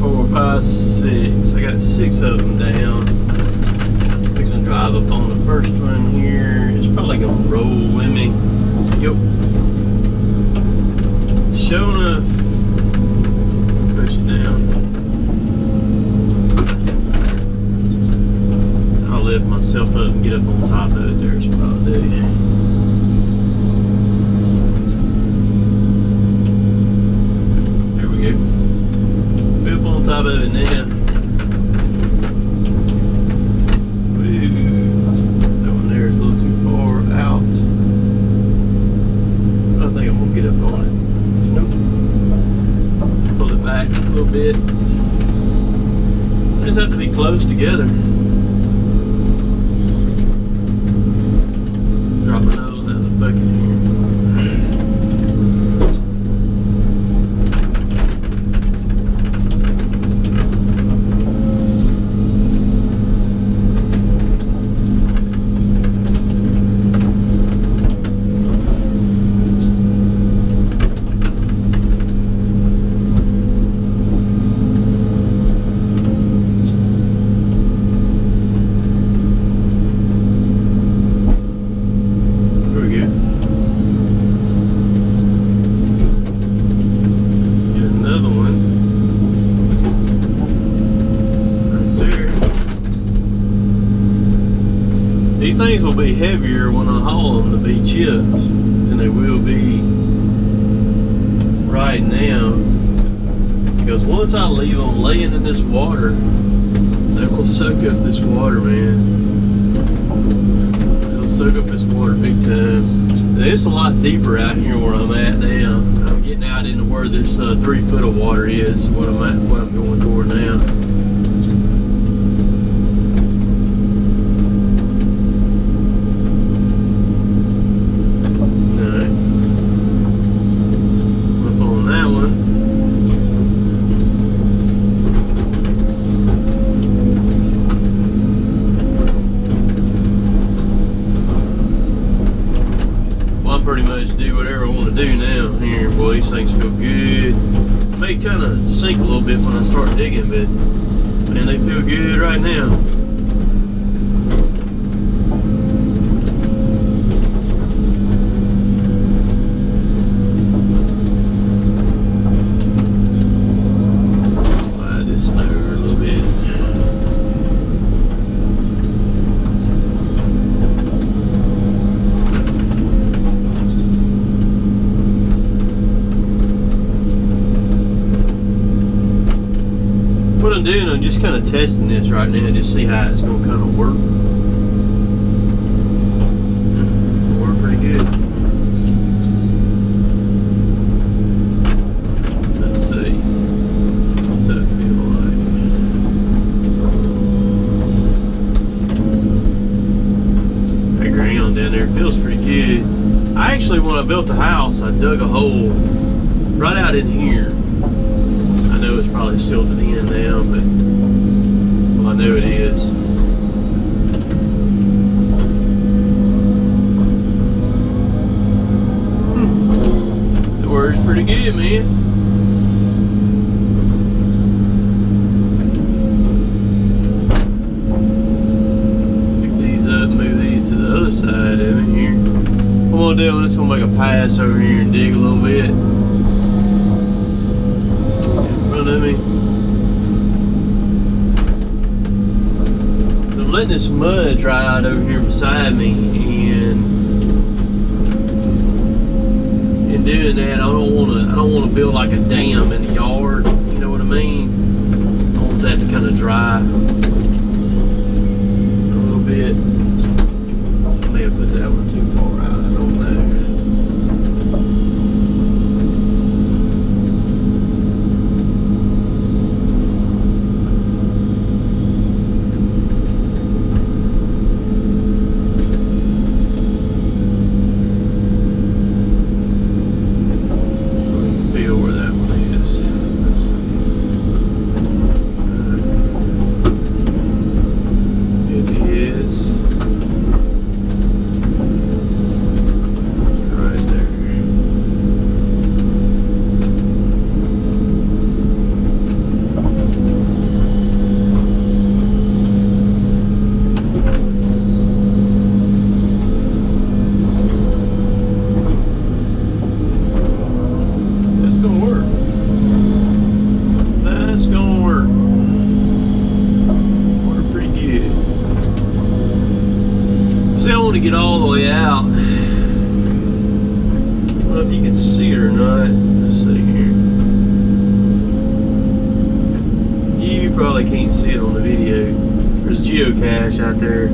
4, 5, 6. I got 6 of them down. Fixing to drive up on the first one here. It's probably gonna roll with me. Yep. Sure enough. Push it down. I'll lift myself up and get up on top of it. There's what I'll do. There we go. Be up on top of it now. That one there is a little too far out. I think I'm gonna get up on it. Nope. Pull it back a little bit. So these have to be close together. Drop another one out of the bucket here. These things will be heavier when I haul them to be chips than they will be right now, because once I leave them laying in this water, they will suck up this water, man. They'll suck up this water big time. It's a lot deeper out here where I'm at now. I'm getting out into where this 3 foot of water is, what I'm going toward now. Pretty much do whatever I want to do now here. Boy, these things feel good. May kind of sink a little bit when I start digging, but man, they feel good right now. Slide this over a little bit. What I'm doing, I'm just kind of testing this right now, just see how it's going to kind of work. It'll work pretty good. Let's see. What's that feel like? That ground down there feels pretty good. I actually, when I built the house, I dug a hole right out in here. I know it's probably still to the end now, but well, I know it is. It works pretty good, man. Pick these up, move these to the other side of it here. What I'm gonna do, I'm just gonna make a pass over here and dig a little bit. Of me, so I'm letting this mud dry out over here beside me, and in doing that, I don't want to build like a dam in the yard. You know what I mean? I want that to kind of dry a little bit. I may have put that one too far out. I don't know. see it or not. Let's see here. You probably can't see it on the video. There's geocache out there.